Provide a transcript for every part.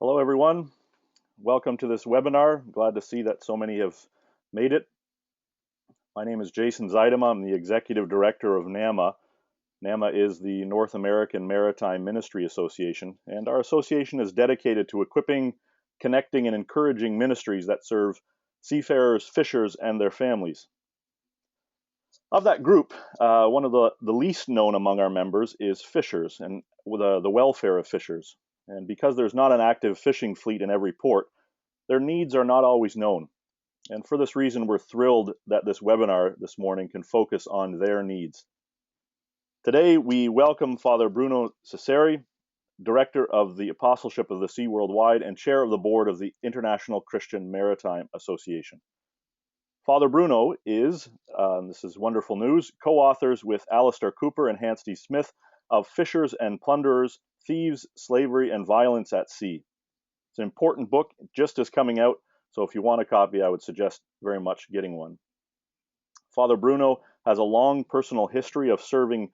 Hello, everyone. Welcome to this webinar. I'm glad to see that so many have made it. My name is Jason Zeidema. I'm the Executive Director of NAMMA. NAMMA is the North American Maritime Ministry Association, and our association is dedicated to equipping, connecting, and encouraging ministries that serve seafarers, fishers, and their families. Of that group, one of the least known among our members is fishers and the welfare of fishers. And because there's not an active fishing fleet in every port, their needs are not always known. And for this reason, we're thrilled that this webinar this morning can focus on their needs. Today, we welcome Father Bruno Ciceri, Director of the Apostleship of the Sea Worldwide and Chair of the Board of the International Christian Maritime Association. Father Bruno is, this is wonderful news, co-authors with Alistair Cooper and Hans D. Smith of Fishers and Plunderers, Thieves, Slavery, and Violence at Sea. It's an important book, just is coming out, so if you want a copy, I would suggest very much getting one. Father Bruno has a long personal history of serving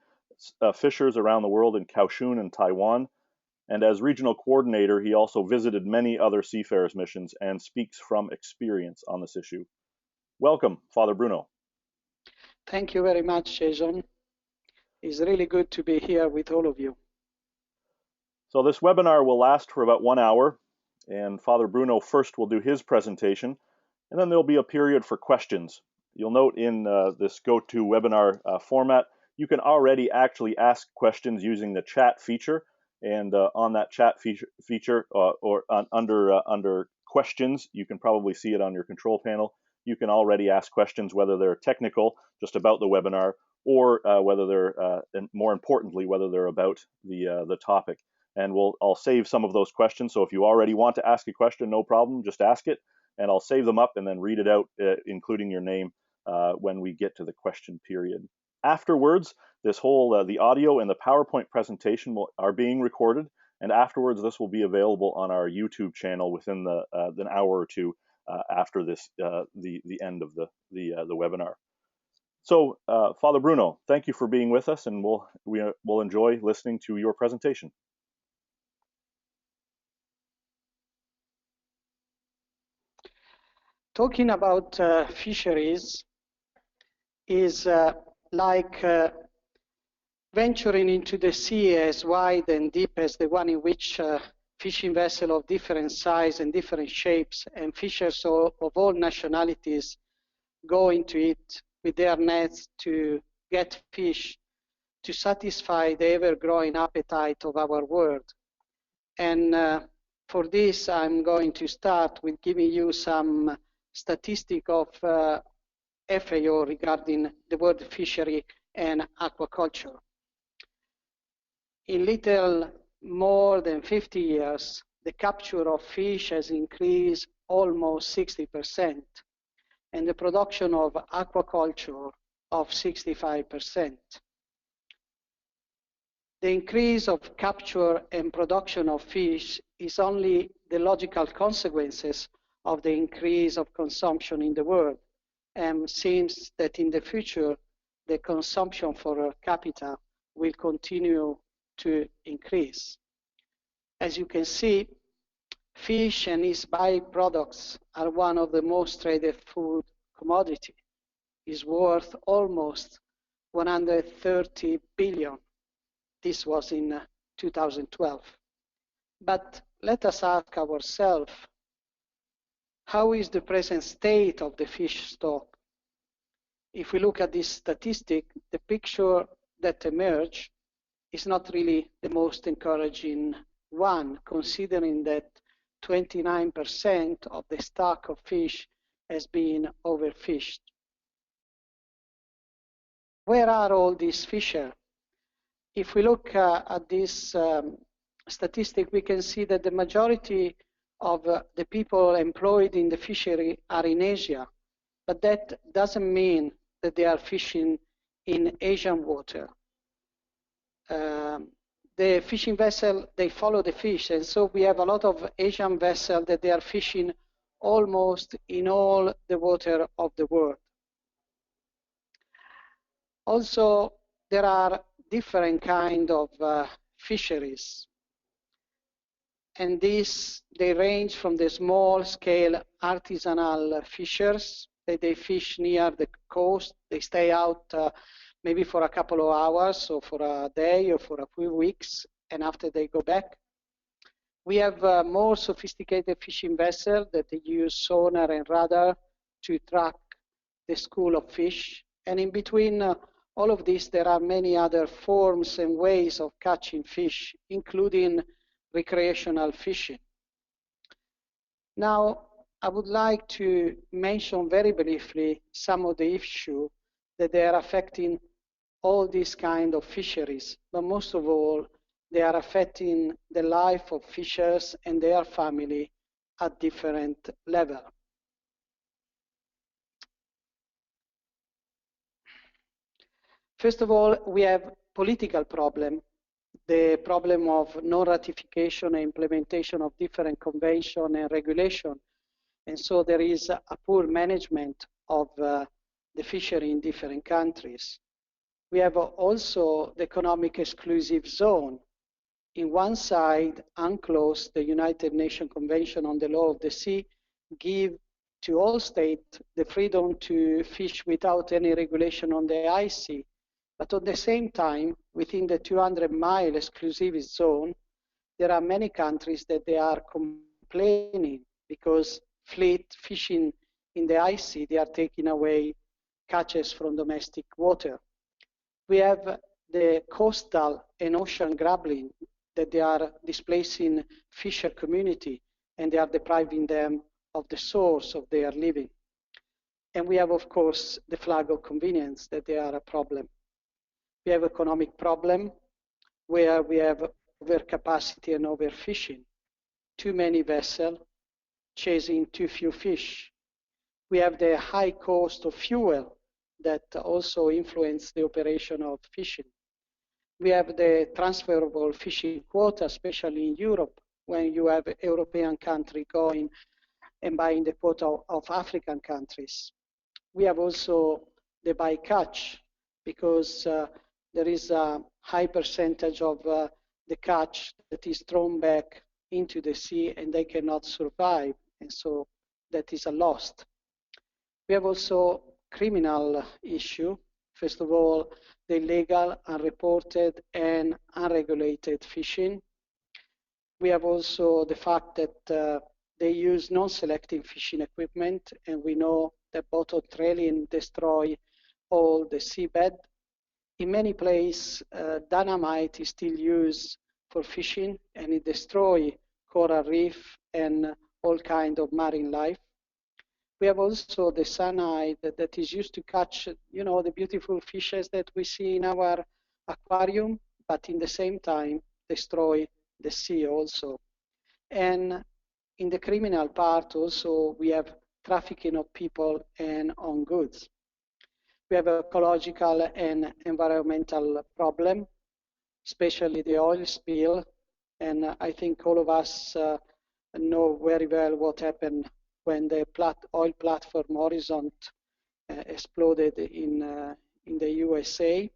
fishers around the world in Kaohsiung and Taiwan, and as regional coordinator, he also visited many other seafarers missions and speaks from experience on this issue. Welcome, Father Bruno. Thank you very much, Jason. It's really good to be here with all of you. So this webinar will last for about 1 hour, and Father Bruno first will do his presentation, and then there'll be a period for questions. You'll note in this GoToWebinar format, you can already actually ask questions using the chat feature, and on that chat feature under questions, you can probably see it on your control panel. You can already ask questions, whether they're technical, just about the webinar, or whether they're, and more importantly, whether they're about the topic. And I'll save some of those questions. So if you already want to ask a question, no problem, just ask it, and I'll save them up and then read it out, including your name, when we get to the question period. Afterwards, this whole the audio and the PowerPoint presentation are being recorded, and afterwards this will be available on our YouTube channel within an hour or two after this the end of the webinar. So, Father Bruno, thank you for being with us, and we'll enjoy listening to your presentation. Talking about fisheries is like venturing into the sea as wide and deep as the one in which fishing vessels of different size and different shapes and fishers of all nationalities go into it with their nets to get fish to satisfy the ever-growing appetite of our world. And for this, I'm going to start with giving you some statistic of FAO regarding the word fishery and aquaculture. In little more than 50 years, the capture of fish has increased almost 60%, and the production of aquaculture of 65%. The increase of capture and production of fish is only the logical consequences of the increase of consumption in the world, and seems that in the future, the consumption per capita will continue to increase. As you can see, fish and its byproducts are one of the most traded food commodity. Is worth almost 130 billion. This was in 2012. But let us ask ourselves, how is the present state of the fish stock? If we look at this statistic, the picture that emerged is not really the most encouraging one, considering that 29% of the stock of fish has been overfished. Where are all these fish? If we look at this statistic, we can see that the majority of the people employed in the fishery are in Asia, but that doesn't mean that they are fishing in Asian water. The fishing vessel, they follow the fish, and so we have a lot of Asian vessels that they are fishing almost in all the water of the world. Also, there are different kind of fisheries. And they range from the small-scale artisanal fishers that they fish near the coast. They stay out maybe for a couple of hours or for a day or for a few weeks, and after they go back. We have more sophisticated fishing vessels that they use sonar and radar to track the school of fish. And in between all of this, there are many other forms and ways of catching fish, including recreational fishing. Now, I would like to mention very briefly some of the issues that they are affecting all these kind of fisheries, but most of all, they are affecting the life of fishers and their family at different levels. First of all, we have political problem, the problem of non-ratification and implementation of different convention and regulation. And so there is a poor management of the fishery in different countries. We have also the economic exclusive zone. In one side, UNCLOS, the United Nations Convention on the Law of the Sea, give to all states the freedom to fish without any regulation on the ice sea. But at the same time, within the 200-mile exclusive zone, there are many countries that they are complaining because fleet fishing in the ice sea, they are taking away catches from domestic water. We have the coastal and ocean grappling that they are displacing fisher community and they are depriving them of the source of their living. And we have, of course, the flag of convenience that they are a problem. We have economic problem where we have overcapacity and overfishing, too many vessels chasing too few fish. We have the high cost of fuel that also influence the operation of fishing. We have the transferable fishing quota, especially in Europe, when you have a European country going and buying the quota of African countries. We have also the bycatch, because there is a high percentage of the catch that is thrown back into the sea and they cannot survive, and so that is a loss. We have also criminal issue. First of all, the illegal, unreported, and unregulated fishing. We have also the fact that they use non-selective fishing equipment, and we know that bottom trailing destroy all the seabed. In many places, dynamite is still used for fishing, and it destroys coral reef and all kinds of marine life. We have also the cyanide that is used to catch, you know, the beautiful fishes that we see in our aquarium, but in the same time destroy the sea also. And in the criminal part also, we have trafficking of people and on goods. We have ecological and environmental problem, especially the oil spill. And I think all of us know very well what happened when the oil platform Horizon exploded in the USA.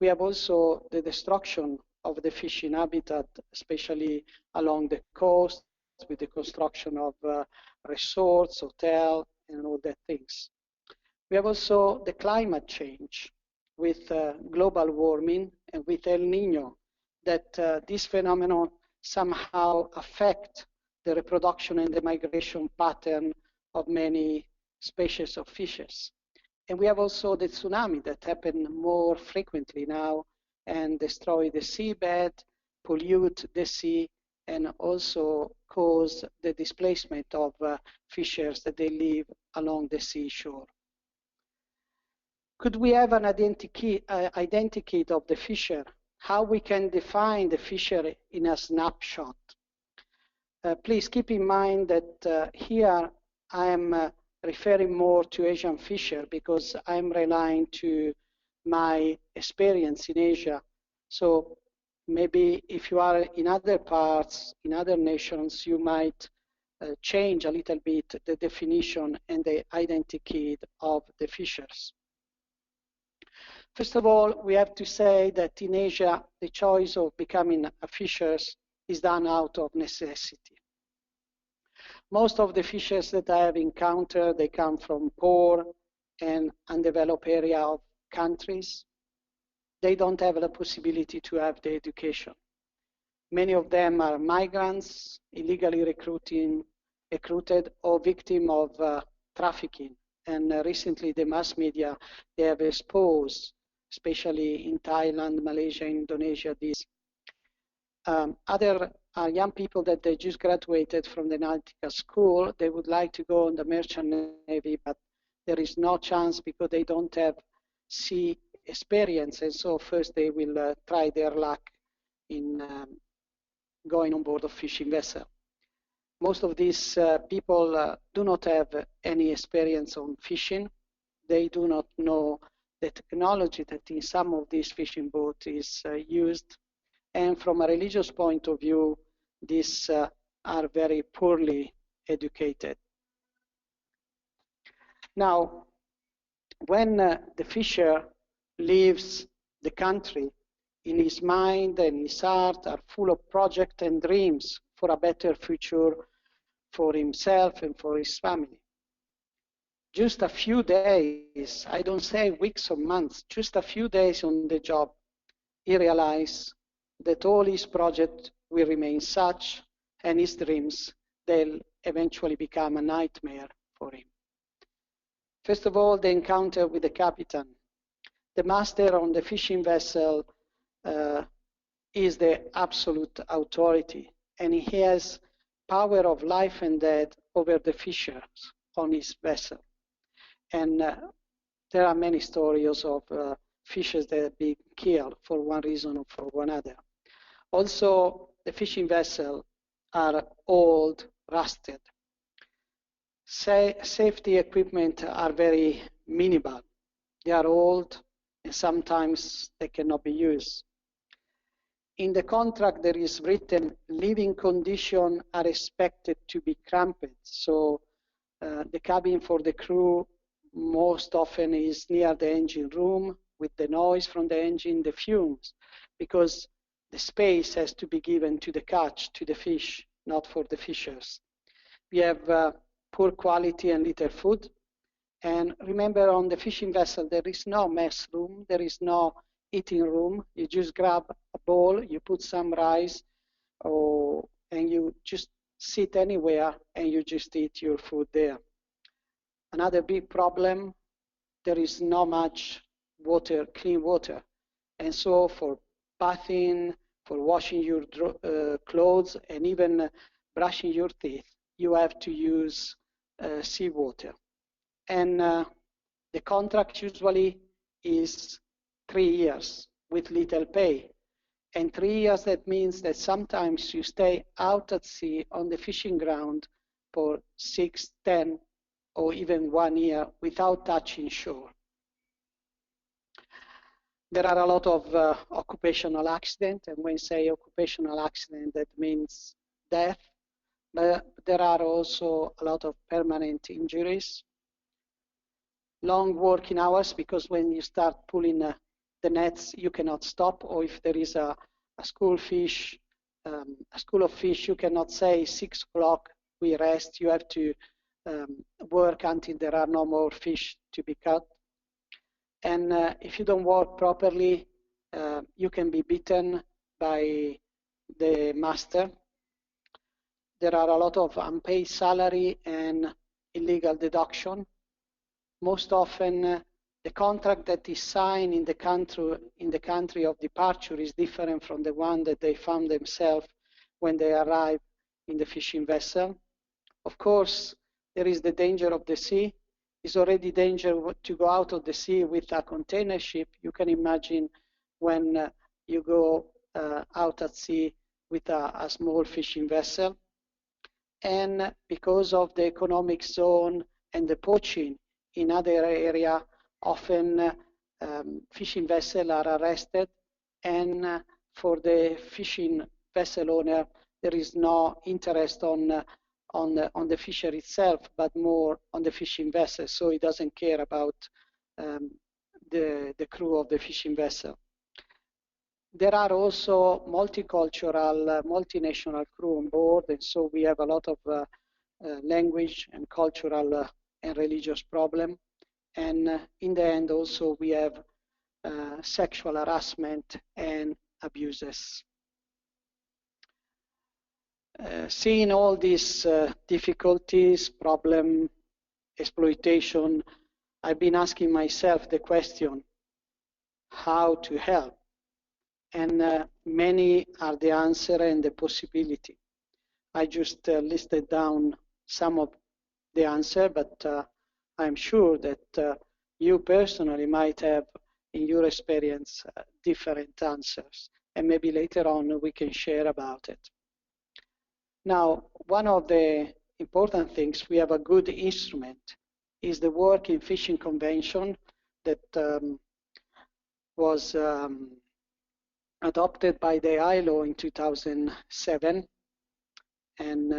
We have also the destruction of the fishing habitat, especially along the coast, with the construction of resorts, hotels, and all that things. We have also the climate change with global warming and with El Nino, that this phenomenon somehow affect the reproduction and the migration pattern of many species of fishes. And we have also the tsunami that happen more frequently now and destroy the seabed, pollute the sea, and also cause the displacement of fishers that they live along the seashore. Could we have an identikit of the fisher? How we can define the fisher in a snapshot? Please keep in mind that here I am referring more to Asian fisher because I'm relying to my experience in Asia. So maybe if you are in other parts, in other nations, you might change a little bit the definition and the identikit of the fishers. First of all, we have to say that in Asia, the choice of becoming a fisher is done out of necessity. Most of the fishers that I have encountered, they come from poor and undeveloped area of countries. They don't have the possibility to have the education. Many of them are migrants, illegally recruited, or victim of trafficking. And recently the mass media, they have exposed, especially in Thailand, Malaysia, Indonesia, these. Other young people that they just graduated from the nautical school, they would like to go on the merchant navy, but there is no chance because they don't have sea experience. And so first they will try their luck in going on board a fishing vessel. Most of these people do not have any experience on fishing. They do not know the technology that in some of these fishing boats is used. And from a religious point of view, these are very poorly educated. Now, when the fisher leaves the country, in his mind and his heart are full of projects and dreams for a better future for himself and for his family. Just a few days, I don't say weeks or months, just a few days on the job, he realized that all his projects will remain such, and his dreams, they'll eventually become a nightmare for him. First of all, the encounter with the captain. The master on the fishing vessel is the absolute authority, and he has power of life and death over the fishers on his vessel. And there are many stories of fishers that have been killed for one reason or for one other. Also, the fishing vessels are old, rusted. Safety equipment are very minimal. They are old, and sometimes they cannot be used. In the contract, there is written living conditions are expected to be cramped. So the cabin for the crew most often is near the engine room with the noise from the engine, the fumes, because the space has to be given to the catch, to the fish, not for the fishers. We have poor quality and little food. And remember, on the fishing vessel, there is no mess room, there is no eating room. You just grab a bowl, you put some rice, and you just sit anywhere and you just eat your food there. Another big problem, there is not much water, clean water. And so for bathing, for washing your clothes, and even brushing your teeth, you have to use seawater. And the contract usually is 3 years with little pay. And 3 years, that means that sometimes you stay out at sea on the fishing ground for 6, 10, or even 1 year without touching shore. There are a lot of occupational accidents, and when I say occupational accident, that means death. But there are also a lot of permanent injuries. Long working hours, because when you start pulling the nets, you cannot stop, or if there is a school of fish, you cannot say 6 o'clock we rest. You have to work until there are no more fish to be caught. And if you don't work properly, you can be beaten by the master. There are a lot of unpaid salary and illegal deduction. Most often, the contract that is signed in the country of departure is different from the one that they found themselves when they arrive in the fishing vessel. Of course, there is the danger of the sea. It's already danger to go out of the sea with a container ship. You can imagine when you go out at sea with a small fishing vessel. And because of the economic zone and the poaching in other area, often fishing vessels are arrested, and for the fishing vessel owner, there is no interest on the fishery itself, but more on the fishing vessel. So he doesn't care about the crew of the fishing vessel. There are also multicultural, multinational crew on board, and so we have a lot of language and cultural and religious problem. And in the end, also, we have sexual harassment and abuses. Seeing all these difficulties, problem, exploitation, I've been asking myself the question, how to help? And many are the answer and the possibility. I just listed down some of the answer, but I'm sure that you personally might have, in your experience, different answers, and maybe later on we can share about it. Now, one of the important things, we have a good instrument, is the Working Fishing Convention that was adopted by the ILO in 2007. And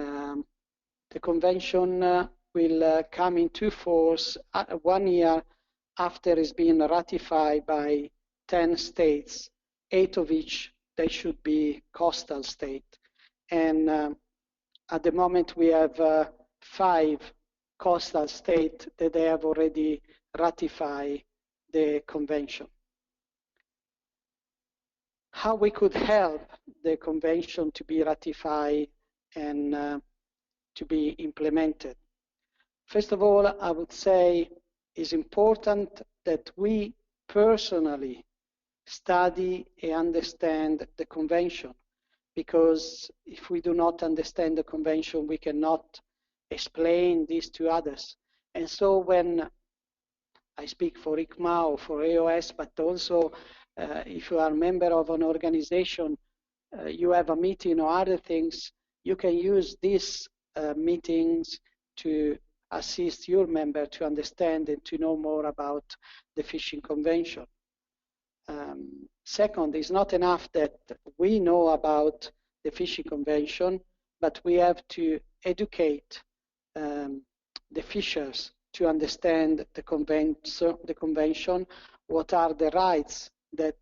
the convention will come into force 1 year after it's been ratified by 10 states, 8 of which they should be coastal states. And at the moment, we have 5 coastal states that they have already ratified the convention. How we could help the convention to be ratified and to be implemented? First of all, I would say it's important that we personally study and understand the convention, because if we do not understand the convention, we cannot explain this to others. And so when I speak for ICMA or for AOS, but also if you are a member of an organization, you have a meeting or other things, you can use these meetings to assist your member to understand and to know more about the fishing convention. Second, it's not enough that we know about the fishing convention, but we have to educate the fishers to understand the convention, what are the rights that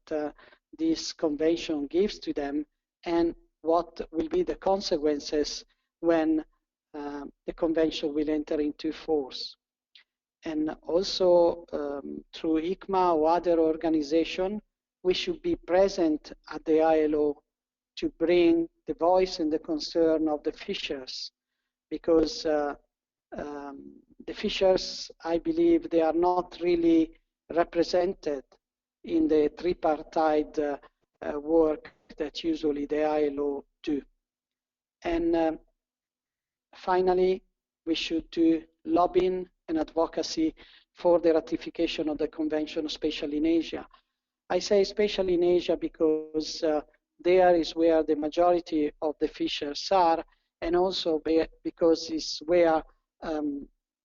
this convention gives to them, and what will be the consequences when the convention will enter into force. And also through ICMA or other organization, we should be present at the ILO to bring the voice and the concern of the fishers, because the fishers, I believe, they are not really represented in the tripartite work that usually the ILO do. And finally, we should do lobbying and advocacy for the ratification of the convention, especially in Asia. I say especially in Asia because there is where the majority of the fishers are, and also because it's where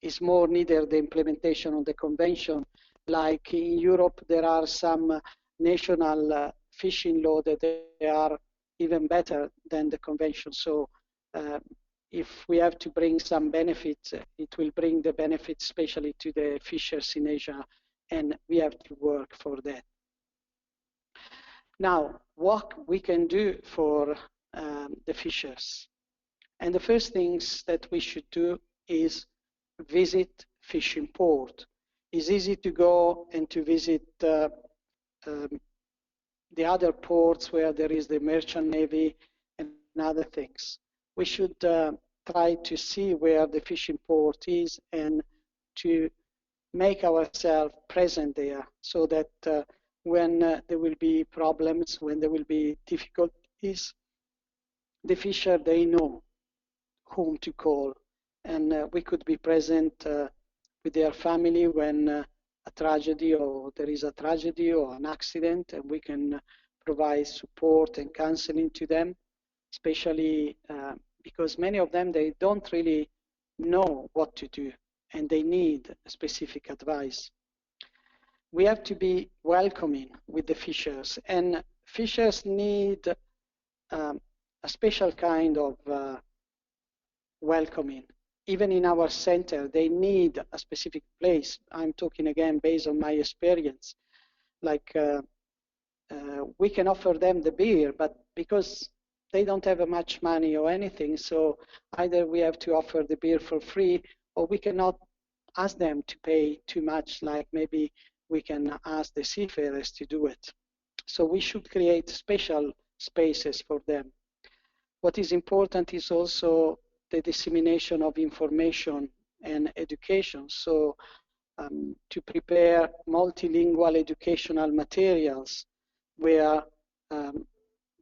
is more needed the implementation of the convention. Like in Europe, there are some national fishing law that they are even better than the convention. So if we have to bring some benefits, it will bring the benefits especially to the fishers in Asia, and we have to work for that. Now, what we can do for the fishers. And the first things that we should do is visit fishing port. It's easy to go and to visit the other ports where there is the merchant navy and other things. We should try to see where the fishing port is and to make ourselves present there, so that when there will be problems, when there will be difficulties, the fisher, they know whom to call, and we could be present with their family when a tragedy, or there is a tragedy or an accident, and we can provide support and counseling to them, especially because many of them, they don't really know what to do, and they need specific advice. We have to be welcoming with the fishers, and fishers need a special kind of welcoming. Even in our center, they need a specific place. I'm talking again based on my experience. Like we can offer them the beer, but because they don't have much money or anything, so either we have to offer the beer for free, or we cannot ask them to pay too much, like maybe we can ask the seafarers to do it. So we should create special spaces for them. What is important is also the dissemination of information and education. So to prepare multilingual educational materials where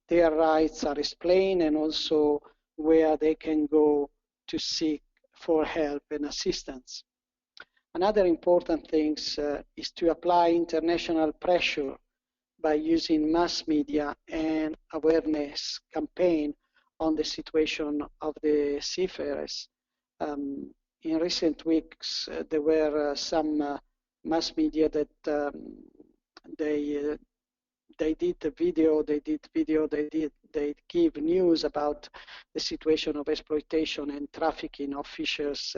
their rights are explained, and also where they can go to seek for help and assistance. Another important thing is to apply international pressure by using mass media and awareness campaign on the situation of the seafarers. In recent weeks, there were some mass media that they give news about the situation of exploitation and trafficking of fishers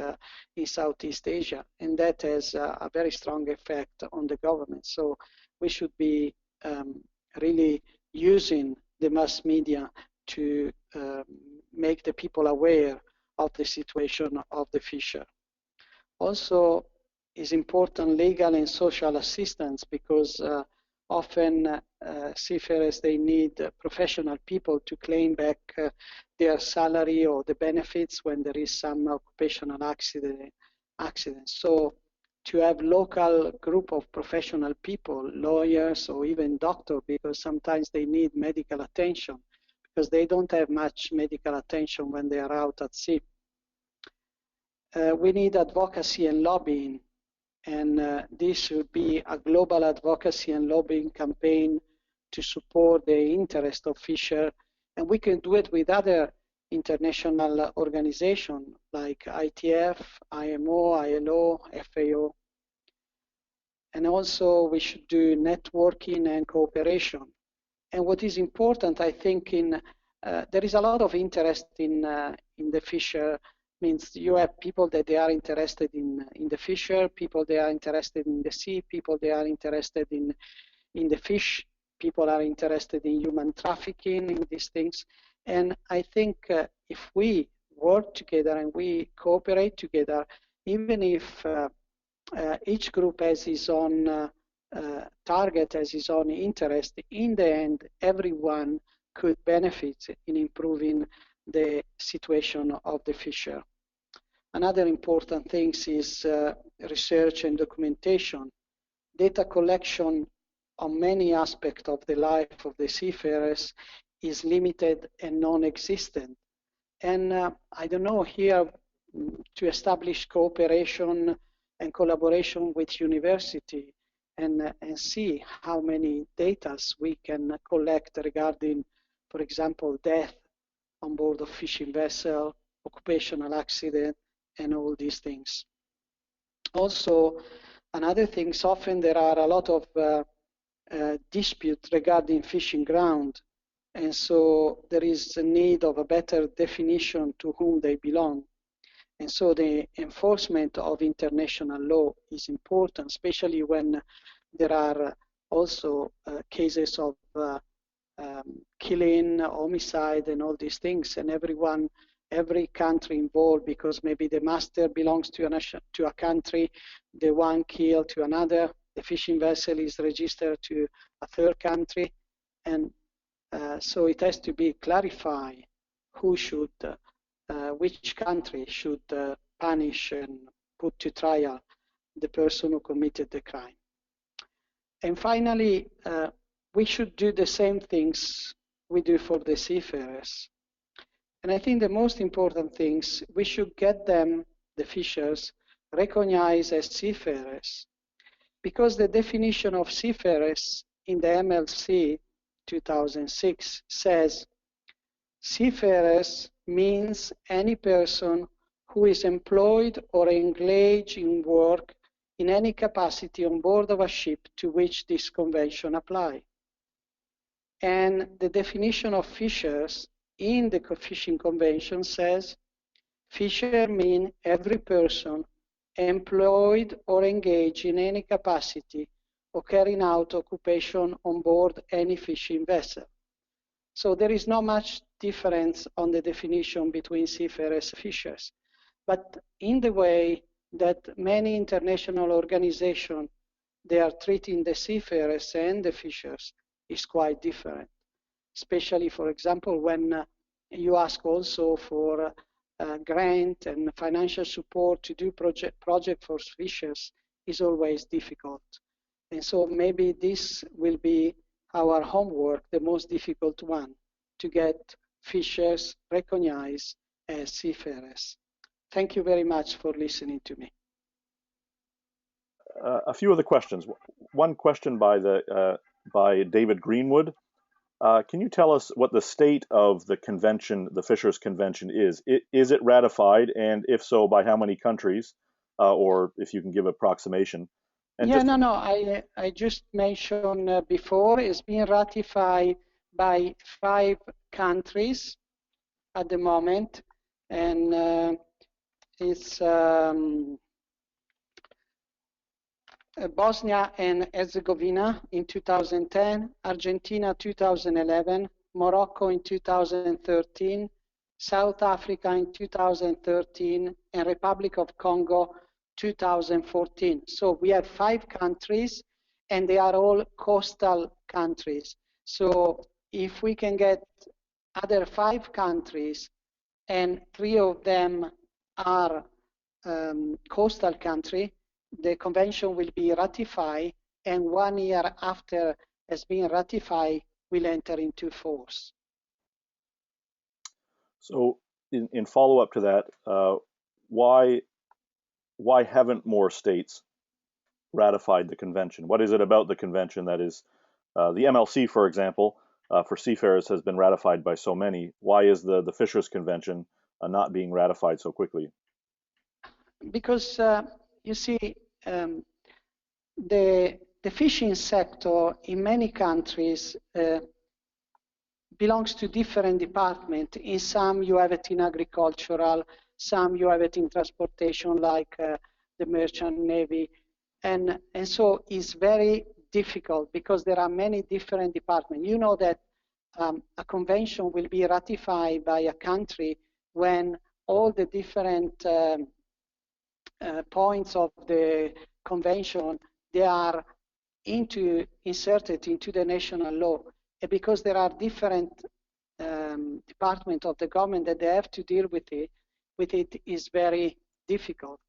in Southeast Asia, and that has a very strong effect on the government. So we should be really using the mass media to make the people aware of the situation of the fisher. Also, is important legal and social assistance, because often seafarers, they need professional people to claim back their salary or the benefits when there is some occupational accident. So to have local group of professional people, lawyers or even doctors, because sometimes they need medical attention, because they don't have much medical attention when they are out at sea. We need advocacy and lobbying, and this should be a global advocacy and lobbying campaign to support the interest of fisher, and we can do it with other international organizations like ITF, IMO, ILO, FAO. And also we should do networking and cooperation. And what is important, I think, there is a lot of interest in the fisher. Means you have people that they are interested in the fisher, people they are interested in the sea, people they are interested in the fish, people are interested in human trafficking, in these things. And I think if we work together and we cooperate together, even if each group has his own target, has his own interest, in the end, everyone could benefit in improving the situation of the fisher. Another important thing is research and documentation. Data collection on many aspects of the life of the seafarers is limited and non-existent. And I don't know, here to establish cooperation and collaboration with university and see how many data we can collect regarding, for example, death on board of fishing vessel, occupational accident, and all these things. Also, another thing is often there are a lot of disputes regarding fishing ground, and so there is a need of a better definition to whom they belong. And so the enforcement of international law is important, especially when there are also cases of killing, homicide, and all these things, and every country involved, because maybe the master belongs to a country, the one killed to another, the fishing vessel is registered to a third country, and so it has to be clarified who should, which country should punish and put to trial the person who committed the crime. And finally, we should do the same things we do for the seafarers. And I think the most important things, we should get them, the fishers, recognized as seafarers. Because the definition of seafarers in the MLC 2006 says, seafarers means any person who is employed or engaged in work in any capacity on board of a ship to which this convention applies. And the definition of fishers in the Fishing Convention says, fisher mean every person employed or engaged in any capacity or carrying out occupation on board any fishing vessel. So there is not much difference on the definition between seafarers and fishers. But in the way that many international organizations, they are treating the seafarers and the fishers is quite different. Especially, for example, when you ask also for grant and financial support to do project for fishers is always difficult. And so maybe this will be our homework, the most difficult one, to get fishers recognized as seafarers. Thank you very much for listening to me. A few of the questions. One question by David Greenwood. Can you tell us what the state of the convention, the Fishers Convention, is? Is it ratified, and if so, by how many countries, or if you can give approximation? And I just mentioned before, it's being ratified by 5 countries at the moment, and it's Bosnia and Herzegovina in 2010, Argentina 2011, Morocco in 2013, South Africa in 2013, and Republic of Congo 2014. So we have 5 countries, and they are all coastal countries. So if we can get other 5 countries, and 3 of them are coastal country, the convention will be ratified, and 1 year after it's been ratified, will enter into force. So in follow-up to that, why haven't more states ratified the convention? What is it about the convention that is, the MLC, for example, for seafarers has been ratified by so many. Why is the Fishers Convention not being ratified so quickly? Because you see, the fishing sector in many countries belongs to different departments. In some you have it in agricultural, some you have it in transportation, like the merchant navy, and so it's very difficult because there are many different departments. You know that a convention will be ratified by a country when all the different points of the convention, they are inserted into the national law. And because there are different departments of the government that they have to deal with it is very difficult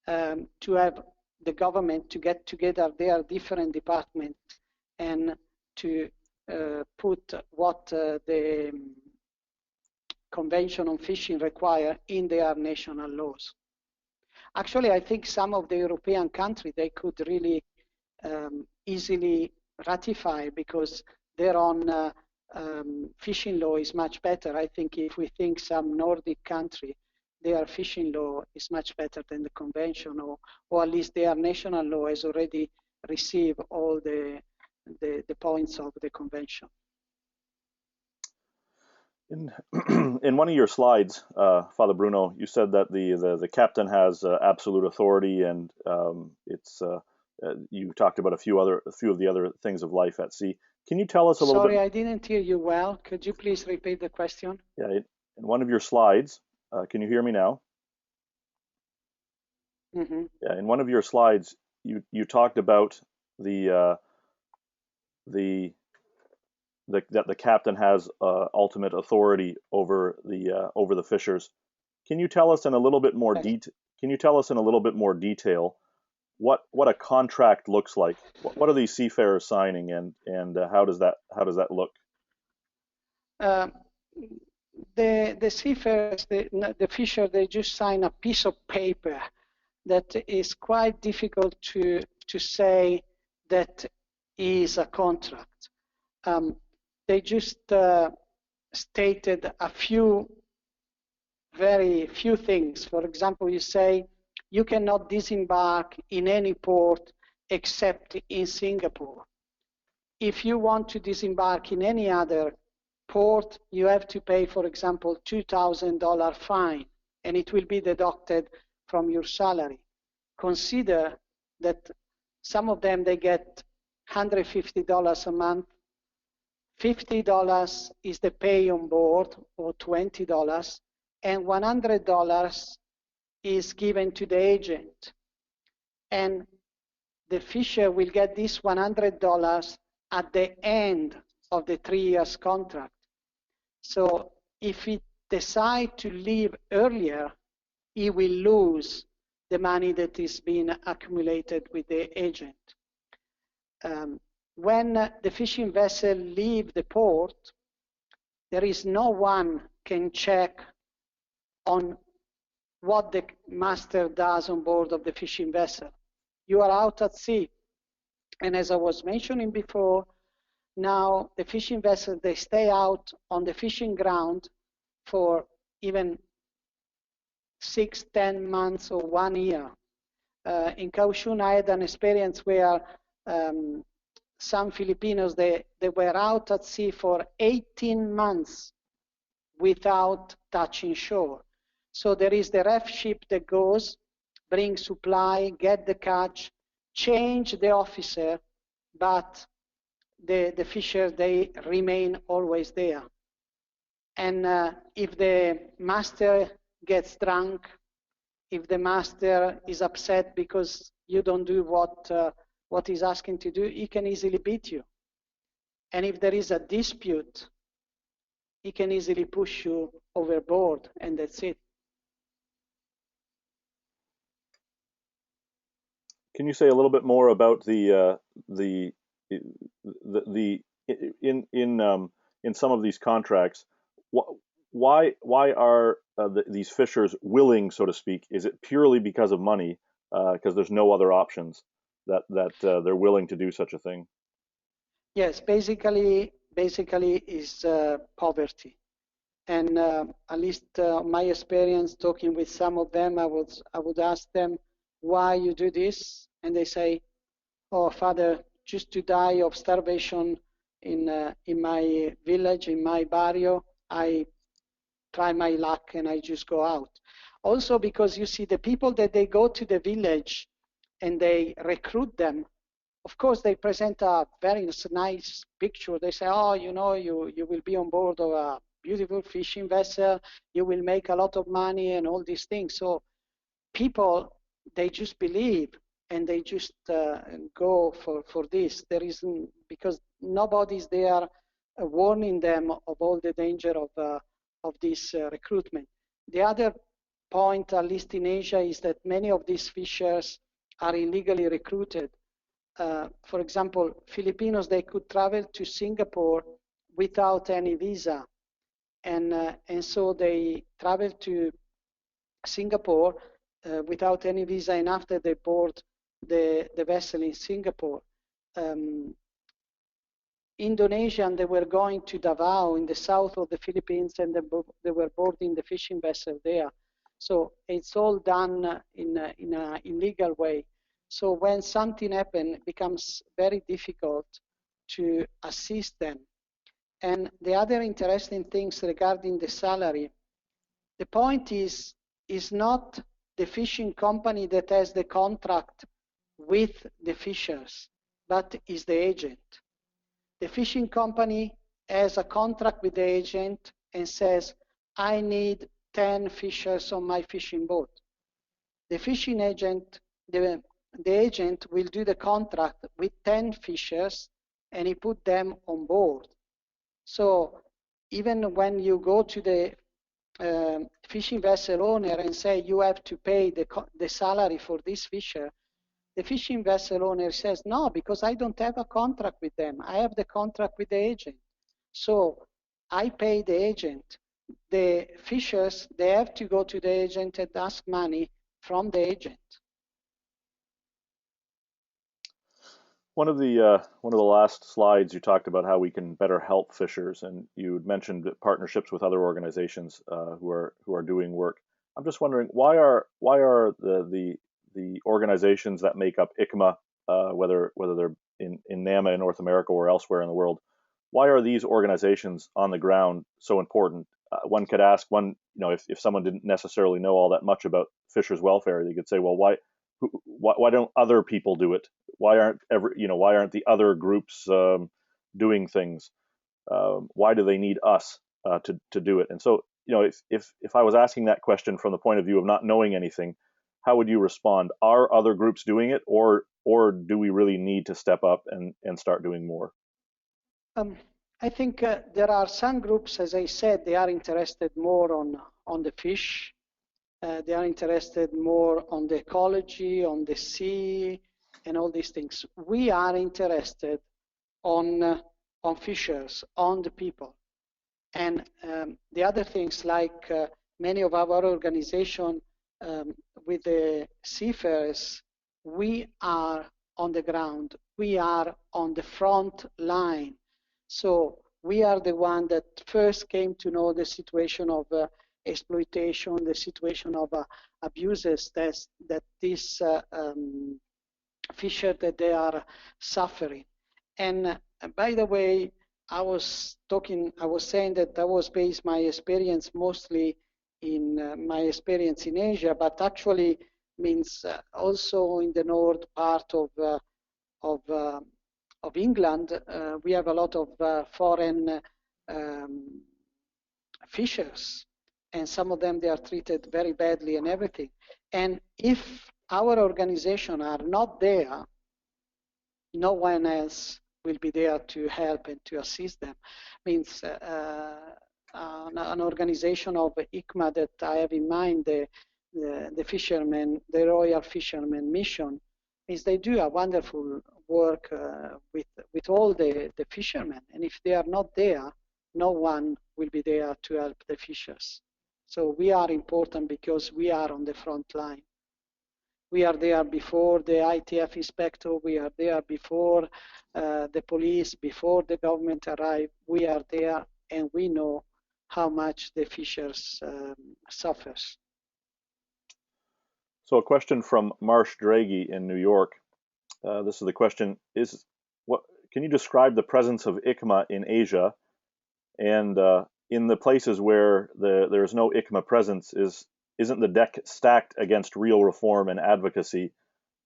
to have the government to get together their different departments and to put what the Convention on Fishing require in their national laws. Actually, I think some of the European countries, they could really easily ratify because their own fishing law is much better. I think if we think some Nordic country, their fishing law is much better than the convention, or at least their national law has already received all the points of the convention. In one of your slides, Father Bruno, you said that the captain has absolute authority, and you talked about a few of the other things of life at sea. Can you tell us a little bit? Sorry, I didn't hear you well. Could you please repeat the question? Yeah, in one of your slides, can you hear me now? Mm-hmm. Yeah, in one of your slides, you talked about that the captain has ultimate authority over the fishers. Can you tell us in a little bit more detail? Can you tell us in a little bit more detail what a contract looks like? What are these seafarers signing, and how does that look? The seafarers, the fisher, they just sign a piece of paper that is quite difficult to say that is a contract. They just stated very few things. For example, you say you cannot disembark in any port except in Singapore. If you want to disembark in any other port, you have to pay, for example, $2,000 fine, and it will be deducted from your salary. Consider that some of them, they get $150 a month. $50 is the pay on board, or $20, and $100 is given to the agent. And the fisher will get this $100 at the end of the 3 years contract. So if he decides to leave earlier, he will lose the money that is being accumulated with the agent. When the fishing vessel leaves the port, there is no one can check on what the master does on board of the fishing vessel. You are out at sea. And as I was mentioning before, now the fishing vessels, they stay out on the fishing ground for even 6, 10 months or 1 year. In Kaohsiung, I had an experience where some Filipinos, they were out at sea for 18 months without touching shore. So there is the ref ship that goes, bring supply, get the catch, change the officer, but the fishers, they remain always there. And if the master gets drunk, if the master is upset because you don't do what he's asking to do, he can easily beat you. And if there is a dispute, he can easily push you overboard, and that's it. Can you say a little bit more about in some of these contracts? Why are these fishers willing, so to speak? Is it purely because of money, because there's no other options that they're willing to do such a thing? Yes, basically is poverty, and at least my experience talking with some of them, I would ask them, why you do this, and they say, oh, Father, just to die of starvation in my village, in my barrio, I try my luck and I just go out. Also because you see the people that they go to the village and they recruit them, of course they present a very nice picture. They say, oh, you know, you will be on board of a beautiful fishing vessel, you will make a lot of money and all these things. So people, they just believe and they just go for this. There isn't, because nobody's there warning them of all the danger of this recruitment. The other point, at least in Asia, is that many of these fishers are illegally recruited. For example, Filipinos, they could travel to Singapore without any visa. And so they travel to Singapore without any visa, and after they board the vessel in Singapore. Indonesian, they were going to Davao in the south of the Philippines, and they were boarding the fishing vessel there. So it's all done in an illegal way. So when something happens, it becomes very difficult to assist them. And the other interesting things regarding the salary, the point is not the fishing company that has the contract with the fishers, but is the agent. The fishing company has a contract with the agent and says, I need 10 fishers on my fishing boat. The fishing agent, the agent will do the contract with 10 fishers and he put them on board. So even when you go to the fishing vessel owner and say you have to pay the salary for this fisher, the fishing vessel owner says, no, because I don't have a contract with them. I have the contract with the agent. So I pay the agent. The fishers, they have to go to the agent and ask money from the agent. One of the last slides, you talked about how we can better help fishers, and you mentioned partnerships with other organizations who are doing work. I'm just wondering, why are the organizations that make up ICMA, whether they're in NAMMA in North America or elsewhere in the world, why are these organizations on the ground so important? One could ask, if someone didn't necessarily know all that much about fishers' welfare, they could say, well, why don't other people do it? Why aren't why aren't the other groups doing things? Why do they need us to do it? And so, if I was asking that question from the point of view of not knowing anything, how would you respond? Are other groups doing it, or do we really need to step up and start doing more? I think there are some groups, as I said, they are interested more on the fish. They are interested more on the ecology, on the sea, and all these things. We are interested on fishers, on the people. And the other things, like many of our organization with the seafarers, we are on the ground. We are on the front line. So we are the one that first came to know the situation of exploitation, the situation of abuses that these fisher that they are suffering. And by the way, I was saying that I was based my experience mostly in my experience in Asia, but actually means also in the north part of England, we have a lot of foreign fishers, and some of them, they are treated very badly and everything. And if our organization are not there, no one else will be there to help and to assist them. Means an organization of ICMA that I have in mind, the fishermen, the Royal Fishermen Mission, is they do a wonderful work with all the fishermen. And if they are not there, no one will be there to help the fishers. So we are important because we are on the front line. We are there before the ITF inspector, we are there before the police, before the government arrive. We are there, and we know how much the fishers suffers. So a question from Marsh Draghi in New York. This is the question: can you describe the presence of ICMA in Asia, and in the places where there's no ICMA presence, isn't the deck stacked against real reform and advocacy?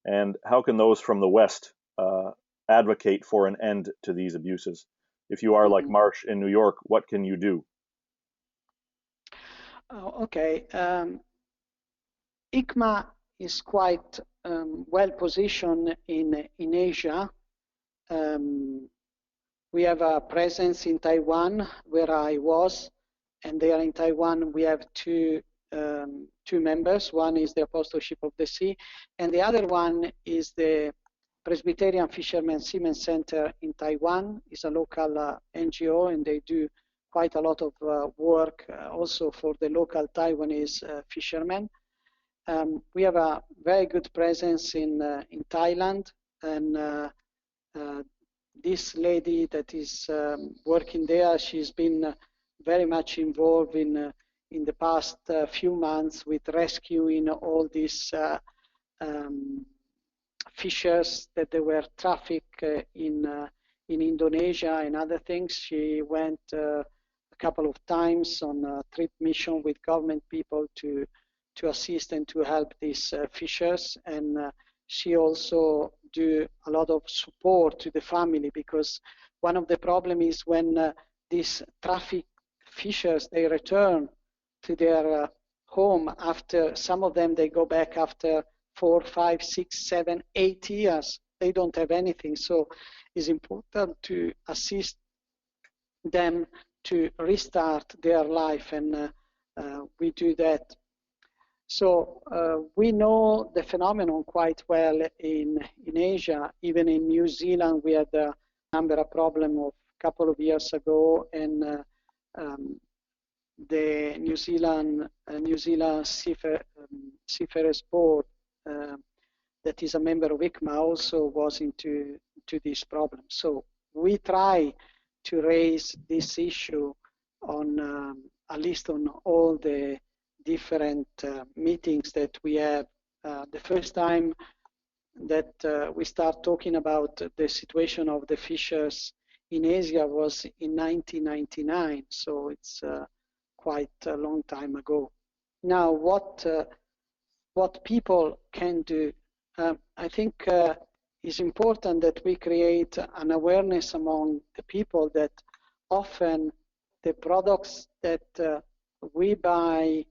And how can those from the West advocate for an end to these abuses? If you are like Marsh in New York, what can you do? Okay. ICMA is quite well positioned in Asia. We have a presence in Taiwan, where I was, and there in Taiwan we have two members. One is the Apostleship of the Sea, and the other one is the Presbyterian Fishermen Seamen Center in Taiwan. It's a local NGO, and they do quite a lot of work also for the local Taiwanese fishermen. We have a very good presence in Thailand, and this lady that is working there, she's been very much involved in the past few months with rescuing all these fishers that they were trafficked in Indonesia and other things. She went a couple of times on a trip mission with government people to assist and to help these fishers, and she also do a lot of support to the family, because one of the problems is when these trafficked fishers, they return to their home after, some of them, they go back after 4, 5, 6, 7, 8 years. They don't have anything. So it's important to assist them to restart their life, and we do that. So we know the phenomenon quite well in Asia. Even in New Zealand, we had a number of problems a couple of years ago, and the New Zealand Seafarers Board, that is a member of ICMA, also was into this problem. So we try to raise this issue on at least on all the different meetings that we have. The first time that we start talking about the situation of the fishers in Asia was in 1999, so it's quite a long time ago. Now, what people can do? I think it's important that we create an awareness among the people that often the products that we buy,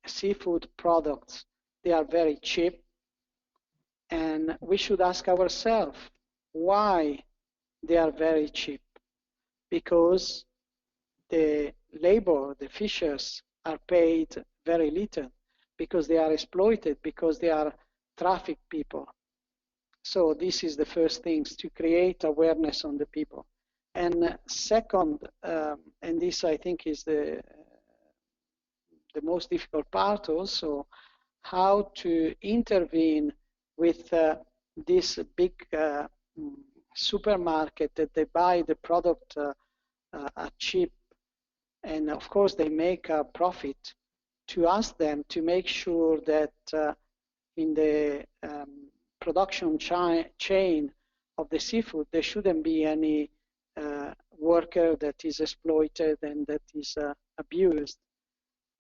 seafood products, they are very cheap, and we should ask ourselves why they are very cheap. Because the labor, the fishers, are paid very little, because they are exploited, because they are trafficked people. So this is the first things, to create awareness on the people. And second, and this I think is the most difficult part also, how to intervene with this big supermarket that they buy the product at cheap, and of course they make a profit, to ask them to make sure that in the production chain of the seafood, there shouldn't be any worker that is exploited and that is abused.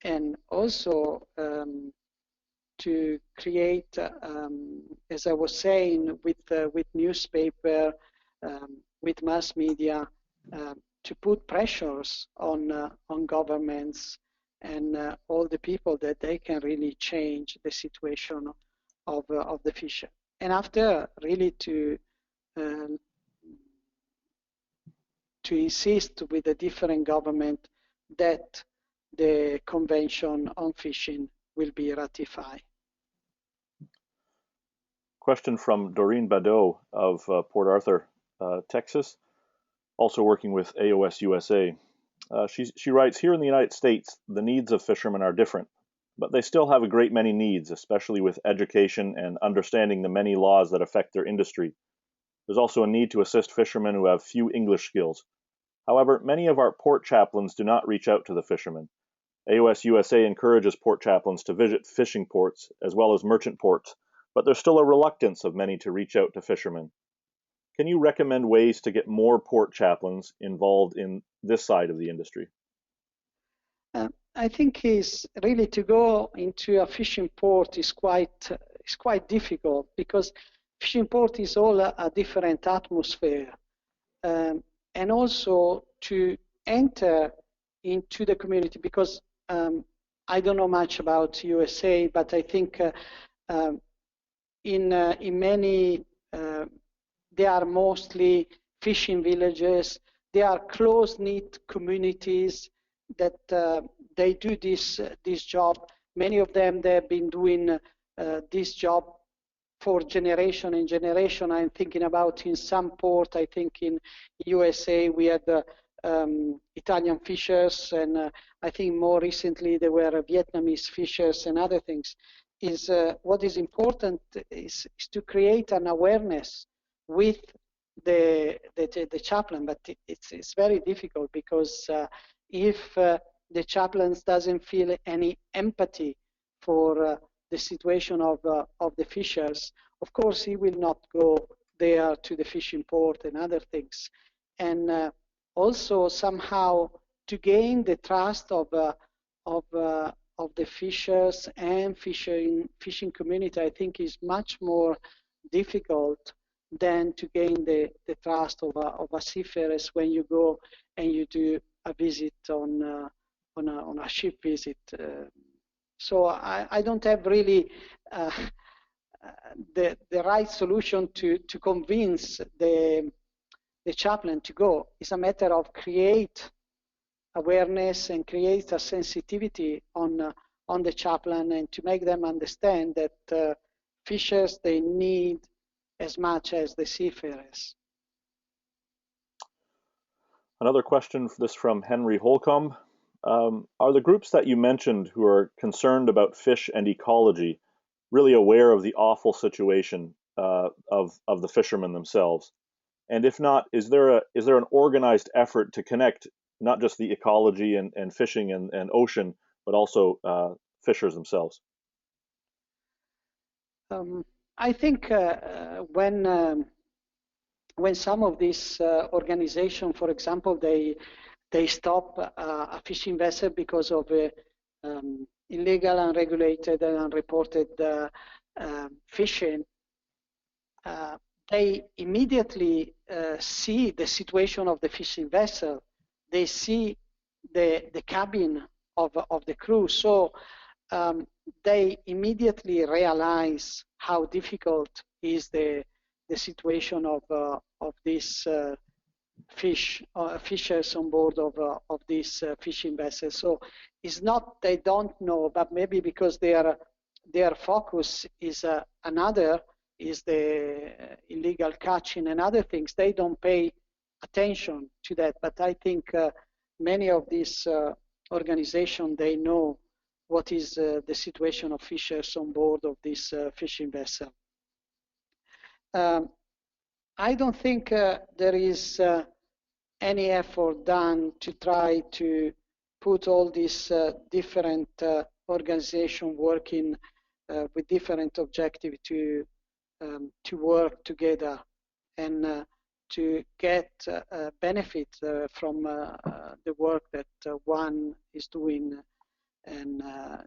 And also to create, as I was saying, with newspaper, with mass media, to put pressures on governments and all the people, that they can really change the situation of the fisher. And after, really to insist with the different government that the Convention on Fishing will be ratified. Question from Doreen Badeau of Port Arthur, Texas, also working with AOS USA. She writes, here in the United States, the needs of fishermen are different, but they still have a great many needs, especially with education and understanding the many laws that affect their industry. There's also a need to assist fishermen who have few English skills. However, many of our port chaplains do not reach out to the fishermen. AOS USA encourages port chaplains to visit fishing ports as well as merchant ports, but there's still a reluctance of many to reach out to fishermen. Can you recommend ways to get more port chaplains involved in this side of the industry? I think is really to go into a fishing port is quite difficult, because fishing port is all a different atmosphere, and also to enter into the community, because I don't know much about USA, but I think in many they are mostly fishing villages. They are close-knit communities that they do this job. Many of them, they've been doing this job for generation and generation. I'm thinking about in some port, I think in USA, we had Italian fishers, and I think more recently there were Vietnamese fishers and other things. What is important is to create an awareness with the chaplain, but it's very difficult, because if the chaplain doesn't feel any empathy for the situation of the fishers, of course he will not go there to the fishing port and other things. And also somehow to gain the trust of the fishers and fishing community, I think is much more difficult than to gain the trust of a seafarers when you go and you do a visit on a ship visit. So I don't have really the right solution to convince the chaplain to go. It's a matter of create awareness and create a sensitivity on the chaplain, and to make them understand that fishers, they need as much as the seafarers. Another question, this from Henry Holcomb. Are the groups that you mentioned who are concerned about fish and ecology really aware of the awful situation of the fishermen themselves? And if not, is there an organized effort to connect not just the ecology and fishing and ocean, but also fishers themselves? I think when some of these organizations, for example, they stop a fishing vessel because of illegal, unregulated, and unreported fishing, they immediately see the situation of the fishing vessel. They see the cabin of the crew. So they immediately realize how difficult is the situation of these fishers on board of this fishing vessel. So it's not they don't know, but maybe because their focus is another, is the illegal catching and other things, they don't pay attention to that. But I think many of these organizations, they know what is the situation of fishers on board of this fishing vessel. I don't think there is any effort done to try to put all these different organizations working with different objectives to work together and to get benefit from the work that one is doing, and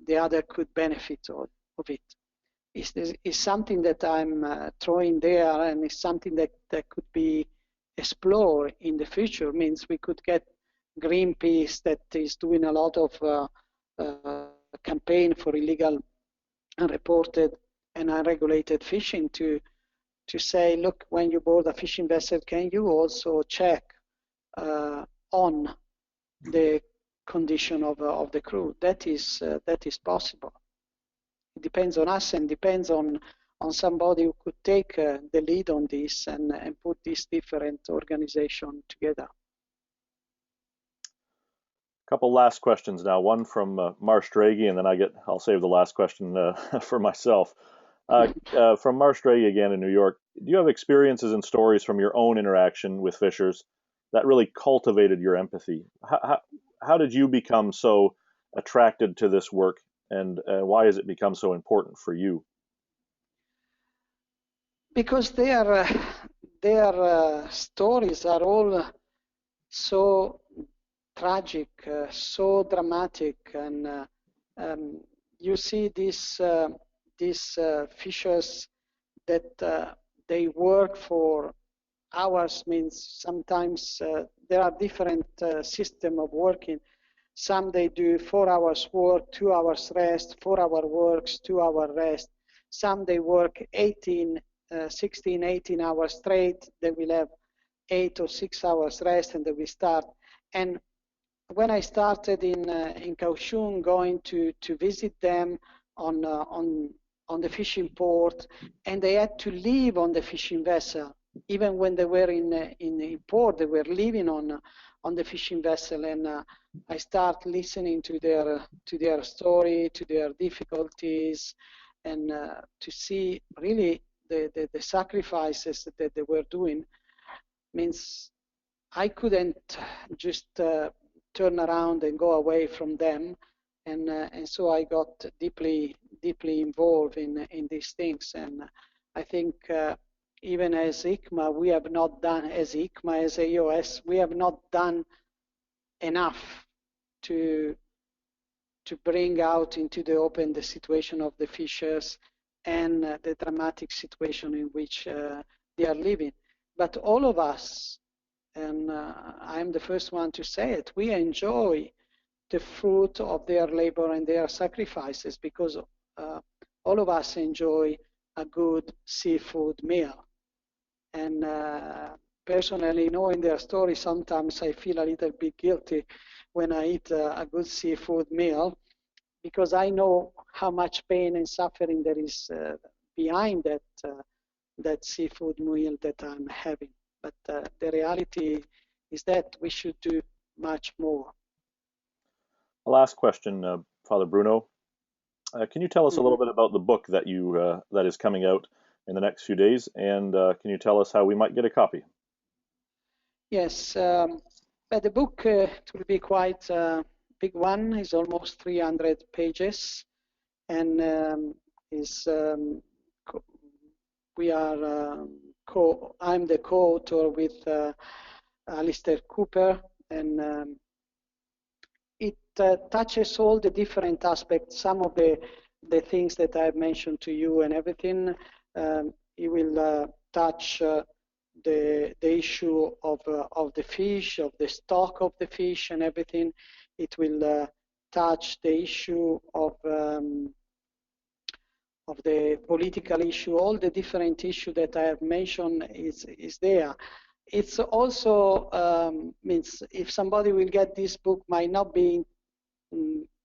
the other could benefit of it. It's something that I'm throwing there, and it's something that could be explored in the future. Means we could get Greenpeace, that is doing a lot of campaign for illegal, unreported and unregulated fishing, to say, look, when you board a fishing vessel, can you also check on the condition of the crew? That is possible. It depends on us, and depends on somebody who could take the lead on this and put these different organizations together. A couple last questions now. One from Marsh Draghi, and then I'll save the last question for myself. From Marsh Draghi again in New York, do you have experiences and stories from your own interaction with fishers that really cultivated your empathy? How did you become so attracted to this work, and why has it become so important for you? Because their stories are all so tragic, so dramatic, and you see these fishers that they work for hours. Means sometimes there are different system of working. Some they do 4 hours work, 2 hours rest, 4 hour works, 2 hour rest. Some they work 16, 18 hours straight. They will have 8 or 6 hours rest, and they will start. And when I started in Kaohsiung, going to visit them on the fishing port, and they had to live on the fishing vessel. Even when they were in port, they were living on the fishing vessel, and I start listening to their story, to their difficulties, and to see really the sacrifices that they were doing. Means I couldn't just turn around and go away from them, and so I got deeply involved in these things. And I think even as ICMA, we have not done, as ICMA, as AOS, we have not done enough to bring out into the open the situation of the fishers and the dramatic situation in which they are living. But all of us, and I'm the first one to say it, we enjoy the fruit of their labor and their sacrifices, because all of us enjoy a good seafood meal. And personally, knowing their story, sometimes I feel a little bit guilty when I eat a good seafood meal, because I know how much pain and suffering there is behind that seafood meal that I'm having. But the reality is that we should do much more. Last question, Father Bruno. Can you tell us a little bit about the book that that is coming out in the next few days, and can you tell us how we might get a copy? Yes, but the book it will be quite a big one. It's almost 300 pages, and I'm the co-author with Alistair Cooper, and it touches all the different aspects, some of the the things that I've mentioned to you and everything. It will touch the issue of the fish, of the stock of the fish and everything. It will touch the issue of the political issue. All the different issues that I have mentioned is there. It's also means if somebody will get this book, might not be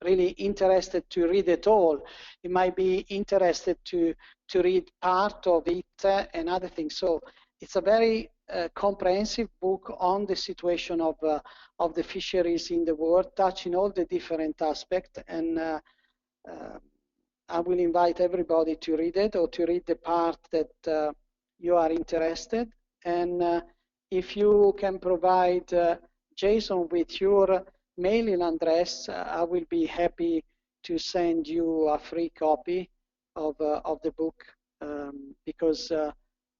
really interested to read it all. It might be interested to read part of it and other things. So it's a very comprehensive book on the situation of the fisheries in the world, touching all the different aspects. And I will invite everybody to read it or to read the part that you are interested. And if you can provide Jason with your mailing address, I will be happy to send you a free copy of the book, because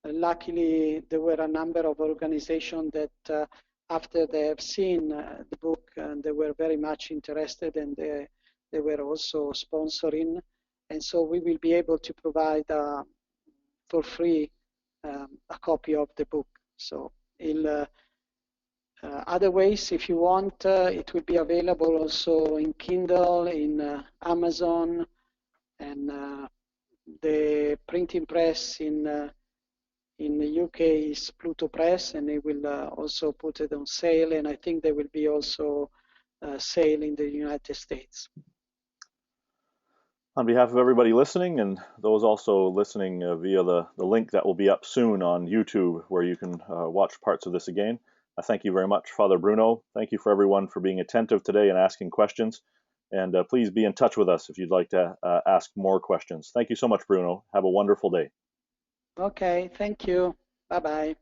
luckily there were a number of organizations that after they have seen the book, they were very much interested, and they were also sponsoring, and so we will be able to provide for free a copy of the book. So other ways, if you want, it will be available also in Kindle, in Amazon, and the printing press in the UK is Pluto Press, and they will also put it on sale, and I think there will be also sale in the United States. On behalf of everybody listening, and those also listening via the link that will be up soon on YouTube, where you can watch parts of this again, I thank you very much, Father Bruno. Thank you for everyone for being attentive today and asking questions. And please be in touch with us if you'd like to ask more questions. Thank you so much, Bruno. Have a wonderful day. Okay, thank you. Bye-bye.